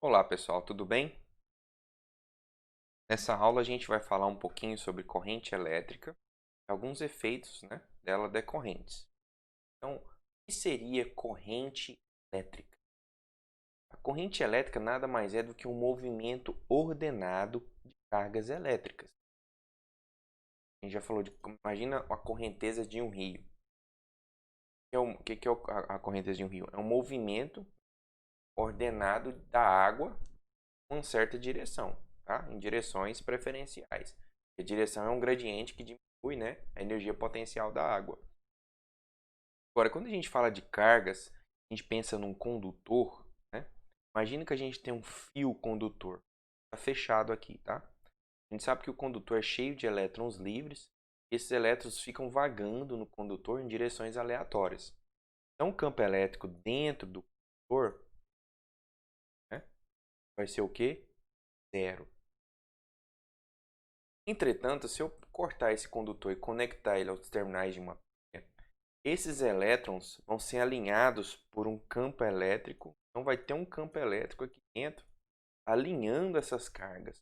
Olá pessoal, tudo bem? Nessa aula a gente vai falar um pouquinho sobre corrente elétrica, alguns efeitos, dela decorrentes. Então, o que seria corrente elétrica? A corrente elétrica nada mais é do que um movimento ordenado de cargas elétricas. A gente já falou imagina a correnteza de um rio. O que é a correnteza de um rio? É um movimento ordenado da água em uma certa direção, tá? Em direções preferenciais. A direção é um gradiente que diminui, a energia potencial da água. Agora, quando a gente fala de cargas, a gente pensa num condutor, né? Imagina que a gente tem um fio condutor, está fechado aqui, tá? A gente sabe que o condutor é cheio de elétrons livres, e esses elétrons ficam vagando no condutor em direções aleatórias. Então, o campo elétrico dentro do condutor, né, vai ser o quê? Zero. Entretanto, se eu cortar esse condutor e conectar ele aos terminais de uma pilha, esses elétrons vão ser alinhados por um campo elétrico. Então, vai ter um campo elétrico aqui dentro alinhando essas cargas.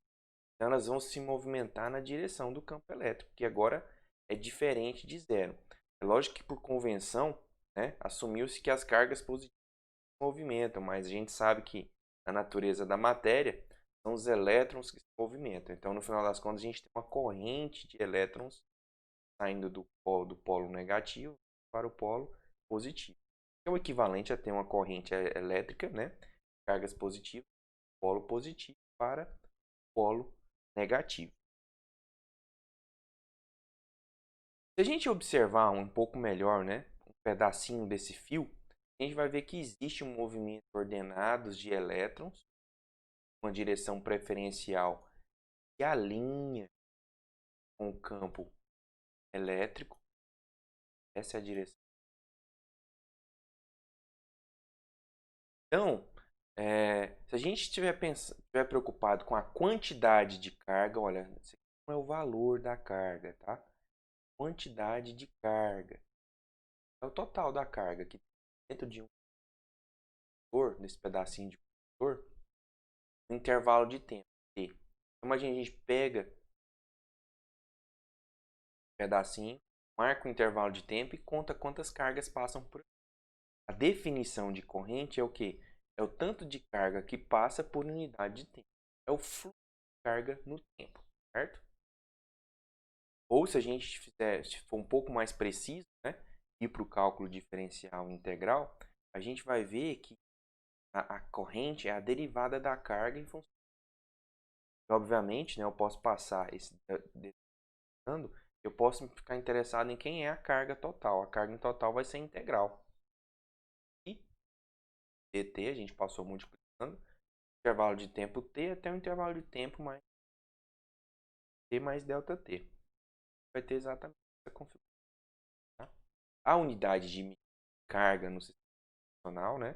Então, elas vão se movimentar na direção do campo elétrico, que agora é diferente de zero. É lógico que, por convenção, assumiu-se que as cargas positivas se movimentam, mas a gente sabe que na natureza da matéria são os elétrons que se movimentam. Então, no final das contas, a gente tem uma corrente de elétrons saindo do polo negativo para o polo positivo. É o equivalente a ter uma corrente elétrica, cargas positivas, polo positivo para polo negativo. Se a gente observar um pouco melhor, um pedacinho desse fio, a gente vai ver que existe um movimento ordenado de elétrons, uma direção preferencial que alinha com o campo elétrico. Essa é a direção. Então, se a gente estiver preocupado com a quantidade de carga, olha, esse aqui não é o valor da carga, tá? Quantidade de carga. É o total da carga que dentro de um condutor, nesse pedacinho de condutor, um intervalo de tempo T. Então, imagina, a gente pega um pedacinho, marca o intervalo de tempo e conta quantas cargas passam por aqui. A definição de corrente é o quê? É o tanto de carga que passa por unidade de tempo. É o fluxo de carga no tempo, certo? Ou se a gente se for um pouco mais preciso, ir para o cálculo diferencial integral, a gente vai ver que a corrente é a derivada da carga em função. Obviamente, eu posso passar eu posso ficar interessado em quem é a carga total. A carga em total vai ser integral. E dt, a gente passou multiplicando, intervalo de tempo t até o intervalo de tempo mais t mais delta t. Vai ter exatamente essa configuração. Tá? A unidade de carga no sistema funcional, como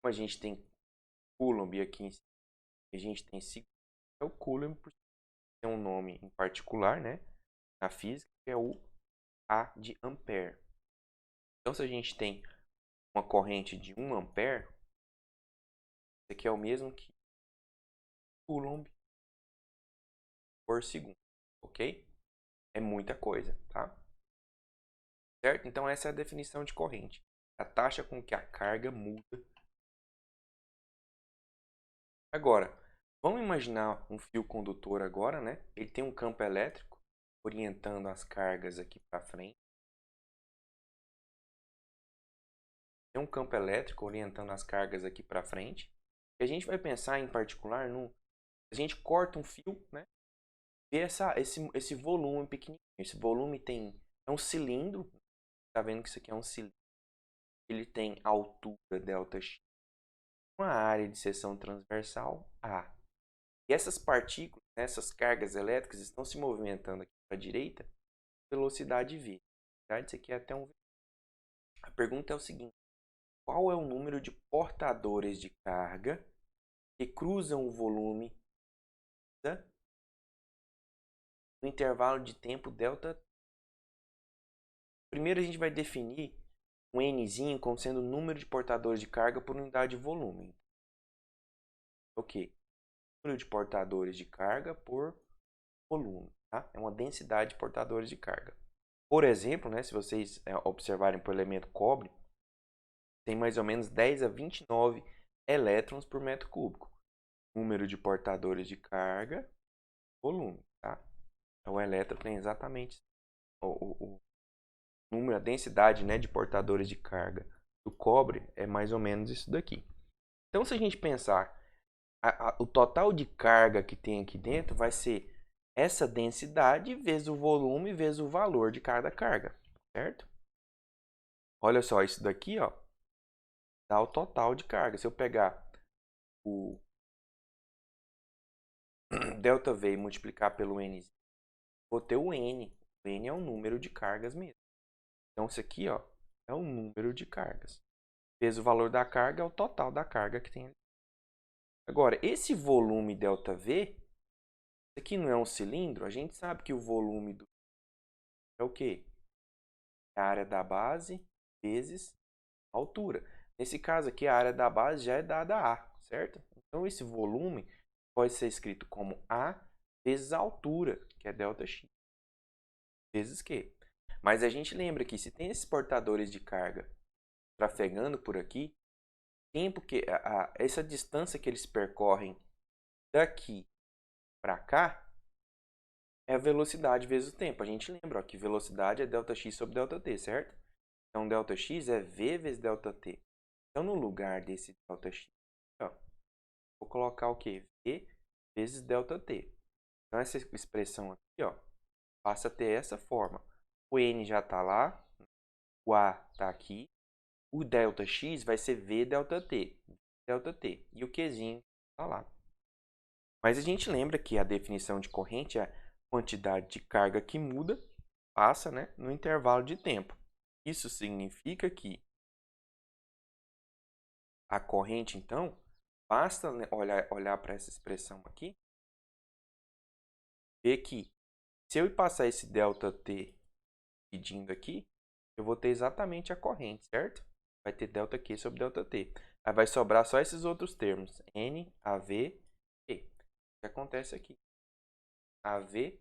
a gente tem Coulomb aqui em cima, a gente tem segundo, é o Coulomb, tem um nome em particular, na física, que é o A de ampere. Então, se a gente tem uma corrente de 1 ampere, isso aqui é o mesmo que Coulomb por segundo, ok? É muita coisa, tá? Certo? Então, essa é a definição de corrente. A taxa com que a carga muda. Agora, vamos imaginar um fio condutor agora, Ele tem um campo elétrico orientando as cargas aqui para frente. Tem um campo elétrico orientando as cargas aqui para frente. E a gente vai pensar em particular no... A gente corta um fio, vê esse volume pequenininho. Esse volume é um cilindro. Tá vendo que isso aqui é um cilindro. Ele tem altura ΔX, uma área de seção transversal A. E essas partículas, essas cargas elétricas estão se movimentando aqui para a direita, velocidade v. Isso aqui é até um... A pergunta é o seguinte: qual é o número de portadores de carga que cruzam o volume no intervalo de tempo delta? Primeiro a gente vai definir um nzinho como sendo o número de portadores de carga por unidade de volume. o quê? Número de portadores de carga por volume, tá? É uma densidade de portadores de carga. Por exemplo, né, se vocês observarem por elemento cobre, tem mais ou menos 10 a 29 elétrons por metro cúbico. Número de portadores de carga, volume, tá? Então, o elétron tem exatamente o número, a densidade, né, de portadores de carga do cobre é mais ou menos isso daqui. Então, se a gente pensar, o total de carga que tem aqui dentro vai ser essa densidade vezes o volume vezes o valor de cada carga, certo? Olha só, isso daqui, ó, dá o total de carga. Se eu pegar o ΔV e multiplicar pelo N, vou ter o N. O N é um número de cargas mesmo. Então, isso aqui, ó, é o número de cargas. Vezes o valor da carga é o total da carga que tem ali. Agora, esse volume ΔV, isso aqui não é um cilindro? A gente sabe que o volume é o quê? É a área da base vezes a altura. Nesse caso aqui, a área da base já é dada a A, certo? Então, esse volume pode ser escrito como A vezes a altura, que é ΔX, vezes Q. Mas a gente lembra que se tem esses portadores de carga trafegando por aqui, tempo que essa distância que eles percorrem daqui para cá é a velocidade vezes o tempo. A gente lembra ó, que velocidade é ΔX sobre ΔT, certo? Então, ΔX é V vezes ΔT. Então, no lugar desse ΔX, ó, vou colocar o quê? V vezes ΔT. Então, essa expressão aqui ó, passa a ter essa forma. O N já está lá, o A está aqui, o ΔX vai ser V ΔT, ΔT, e o Qzinho está lá. Mas a gente lembra que a definição de corrente é a quantidade de carga que muda, passa, né, no intervalo de tempo. Isso significa que a corrente, então, basta né, olhar para essa expressão aqui, ver que se eu passar esse ΔT pedindo aqui, eu vou ter exatamente a corrente, certo? Vai ter ΔQ sobre ΔT. Aí vai sobrar só esses outros termos, N, AV, E. O que acontece aqui? AV.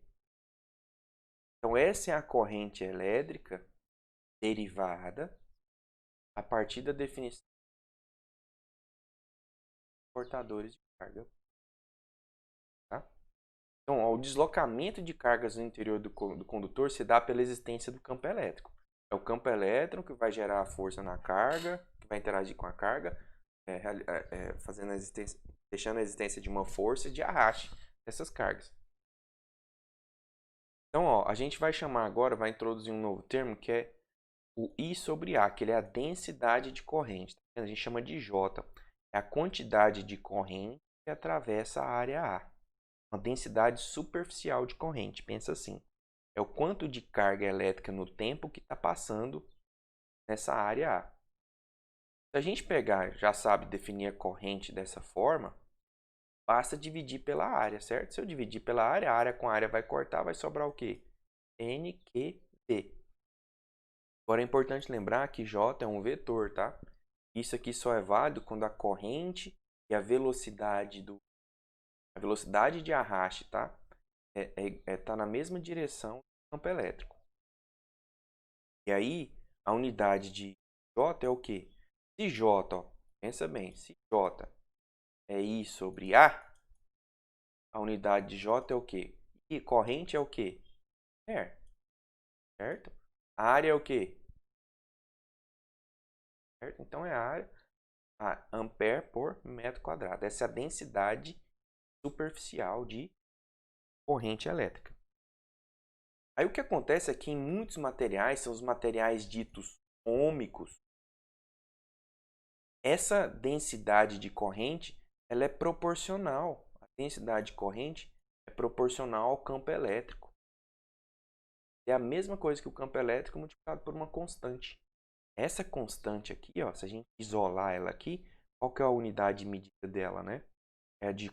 Então, essa é a corrente elétrica derivada a partir da definição de portadores de carga. Tá? Então, ó, o deslocamento de cargas no interior do condutor se dá pela existência do campo elétrico. É o campo elétrico que vai gerar a força na carga, que vai interagir com a carga, fazendo a existência, deixando a existência de uma força de arraste dessas cargas. Então, ó, a gente vai chamar agora, vai introduzir um novo termo que é o I sobre A, que ele é a densidade de corrente. A gente chama de J. É a quantidade de corrente que atravessa a área A. Uma densidade superficial de corrente. Pensa assim, é o quanto de carga elétrica no tempo que está passando nessa área A. Se a gente pegar, já sabe definir a corrente dessa forma, basta dividir pela área, certo? Se eu dividir pela área, a área com a área vai cortar, vai sobrar o quê? NQV. Agora é importante lembrar que J é um vetor, tá? Isso aqui só é válido quando a corrente e a velocidade de arraste, tá? Tá na mesma direção do campo elétrico. E aí, a unidade de J é o quê? Se J, ó, pensa bem, se J é I sobre a unidade de J é o quê? E corrente é o quê? Certo? A área é o quê? Certo? Então, é a área, a ampere por metro quadrado. Essa é a densidade superficial de corrente elétrica. Aí o que acontece é que em muitos materiais, são os materiais ditos ômicos, essa densidade de corrente ela é proporcional. A densidade de corrente é proporcional ao campo elétrico. É a mesma coisa que o campo elétrico multiplicado por uma constante. Essa constante aqui, ó, se a gente isolar ela aqui, qual que é a unidade de medida dela, né? É de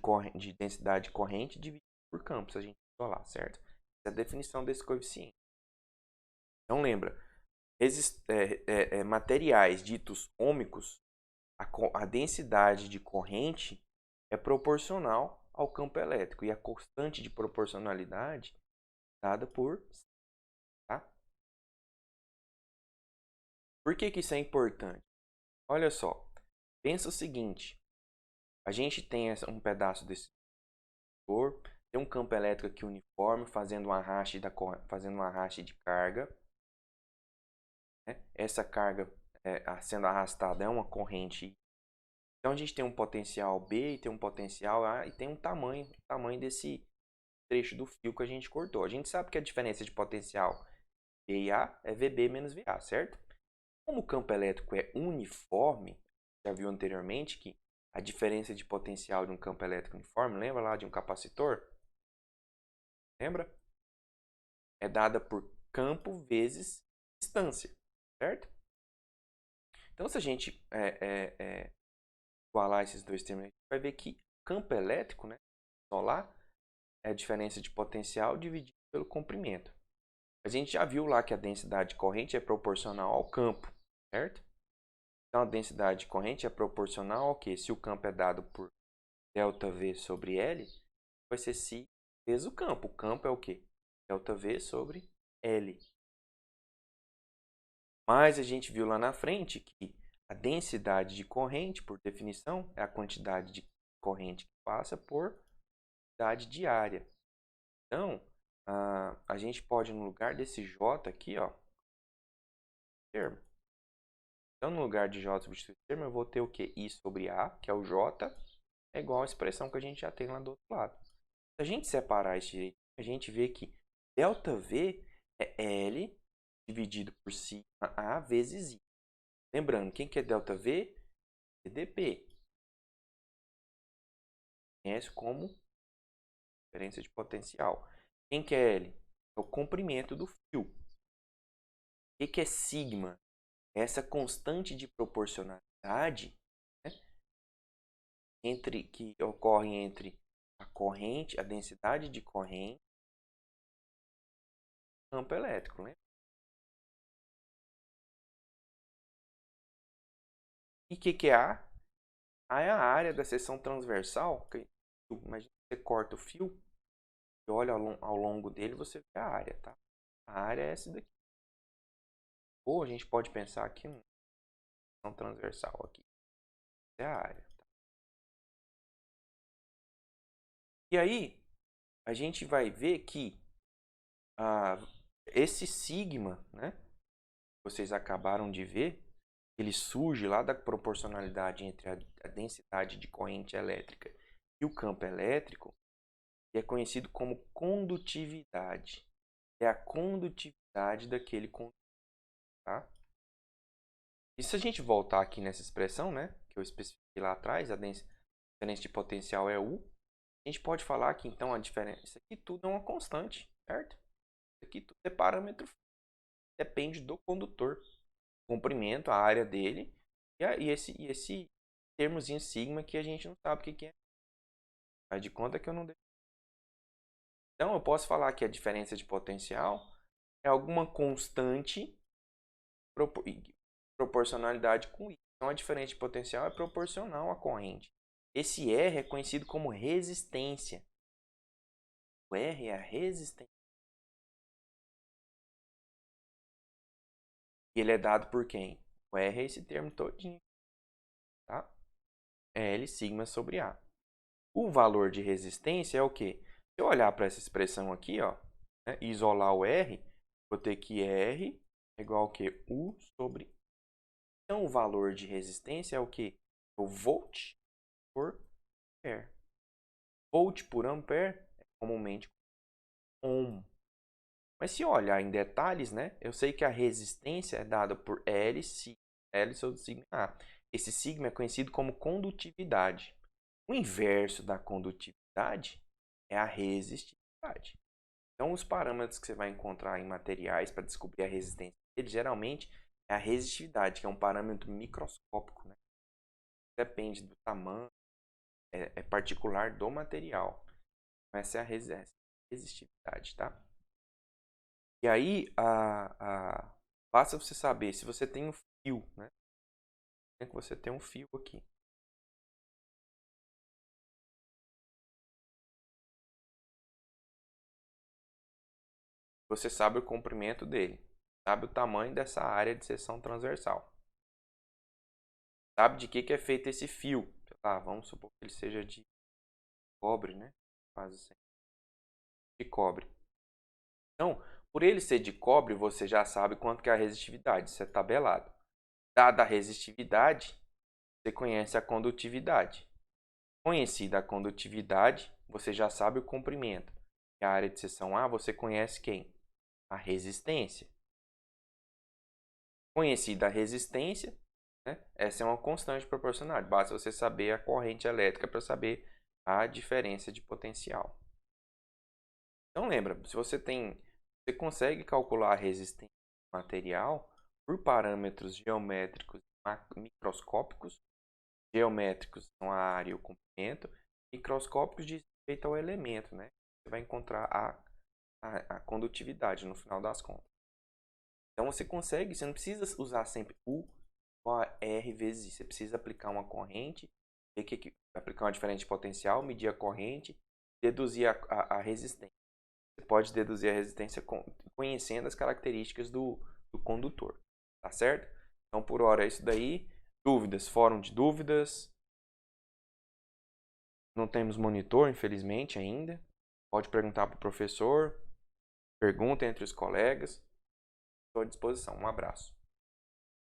densidade de corrente dividida por campo, se a gente isolar, certo? Essa é a definição desse coeficiente. Então lembra, materiais ditos ômicos, a densidade de corrente é proporcional ao campo elétrico e a constante de proporcionalidade dada por C, tá? Por que que isso é importante? Olha só, pensa o seguinte, a gente tem um pedaço desse motor, tem um campo elétrico aqui uniforme fazendo um arraste de carga, né? Essa carga sendo arrastada é uma corrente. Então a gente tem um potencial B e tem um potencial A e tem um tamanho desse trecho do fio que a gente cortou. A gente sabe que a diferença de potencial B e A é VB menos VA, certo? Como o campo elétrico é uniforme, já viu anteriormente que a diferença de potencial de um campo elétrico uniforme, lembra lá de um capacitor? Lembra? É dada por campo vezes distância, certo? Então, se a gente igualar esses dois termos, a gente vai ver que campo elétrico, né, solar, é a diferença de potencial dividido pelo comprimento. A gente já viu lá que a densidade de corrente é proporcional ao campo, certo? Então, a densidade de corrente é proporcional ao quê? Se o campo é dado por ΔV sobre L, vai ser si vezes o campo. O campo é o quê? ΔV sobre L. Mas a gente viu lá na frente que a densidade de corrente, por definição, é a quantidade de corrente que passa por quantidade de área. Então, a gente pode, no lugar desse J aqui, ó, termo. Então, no lugar de J substituir termo, eu vou ter o quê? I sobre A, que é o J, é igual à expressão que a gente já tem lá do outro lado. Se a gente separar isso direito, a gente vê que ΔV é L dividido por sigma A vezes I. Lembrando, quem que é ΔV? dp. Conhece como diferença de potencial. Quem que é L? É o comprimento do fio. O que é sigma? Essa constante de proporcionalidade, né, que ocorre entre a corrente, a densidade de corrente e o campo elétrico. Né? E o que é A? A é a área da seção transversal. Imagina que você corta o fio e olha ao longo dele, você vê a área. Tá? A área é essa daqui. Ou a gente pode pensar aqui na seção transversal. Aqui é a área. Tá? E aí, a gente vai ver que esse sigma, né, vocês acabaram de ver, ele surge lá da proporcionalidade entre a densidade de corrente elétrica e o campo elétrico, e é conhecido como condutividade. É a condutividade daquele condutor. Tá? E se a gente voltar aqui nessa expressão, né, que eu especifiquei lá atrás, a diferença de potencial é U, a gente pode falar que então a diferença, isso aqui tudo é uma constante, certo? Isso aqui tudo é parâmetro, depende do condutor, o comprimento, a área dele e esse termozinho sigma que a gente não sabe o que é. Faz de conta que eu não deixo. Então eu posso falar que a diferença de potencial é alguma constante proporcionalidade com I. Então a diferença de potencial é proporcional à corrente. Esse R é conhecido como resistência. O R é a resistência. E ele é dado por quem? O R é esse termo todinho. Tá? É L sigma sobre A. O valor de resistência é o quê? Se eu olhar para essa expressão aqui, ó, né, e isolar o R, vou ter que R é igual ao quê? U sobre. Então, o valor de resistência é o quê? O volt por ampere. Volt por ampere é comumente ohm. Mas se olhar em detalhes, né, eu sei que a resistência é dada por L sobre sigma A. Esse sigma é conhecido como condutividade. O inverso da condutividade é a resistividade. Então, os parâmetros que você vai encontrar em materiais para descobrir a resistência dele, geralmente, é a resistividade, que é um parâmetro microscópico. Né? Depende do tamanho, é particular do material. Essa é a resistividade, tá? E aí, basta você saber se você tem um fio, né? Que você tem um fio aqui. Você sabe o comprimento dele. Sabe o tamanho dessa área de seção transversal. Sabe de que é feito esse fio. Vamos supor que ele seja de cobre, né? Quase sempre. De cobre. Então, por ele ser de cobre, você já sabe quanto que é a resistividade. Isso é tabelado. Dada a resistividade, você conhece a condutividade. Conhecida a condutividade, você já sabe o comprimento. E a área de seção A, você conhece quem? A resistência. Conhecida a resistência, né? Essa é uma constante proporcional. Basta você saber a corrente elétrica para saber a diferença de potencial. Então lembra, se você consegue calcular a resistência do material por parâmetros geométricos microscópicos. Geométricos são a área e o comprimento, microscópicos diz respeito ao elemento, né? Você vai encontrar a condutividade no final das contas. Então você consegue, você não precisa usar sempre U igual a R vezes I. Você precisa aplicar uma corrente, aplicar uma diferença de potencial, medir a corrente, deduzir a resistência. Você pode deduzir a resistência conhecendo as características do condutor. Tá certo? Então por hora é isso daí. Dúvidas, fórum de dúvidas. Não temos monitor, infelizmente, ainda. Pode perguntar para o professor. Pergunta entre os colegas. Estou à disposição. Um abraço.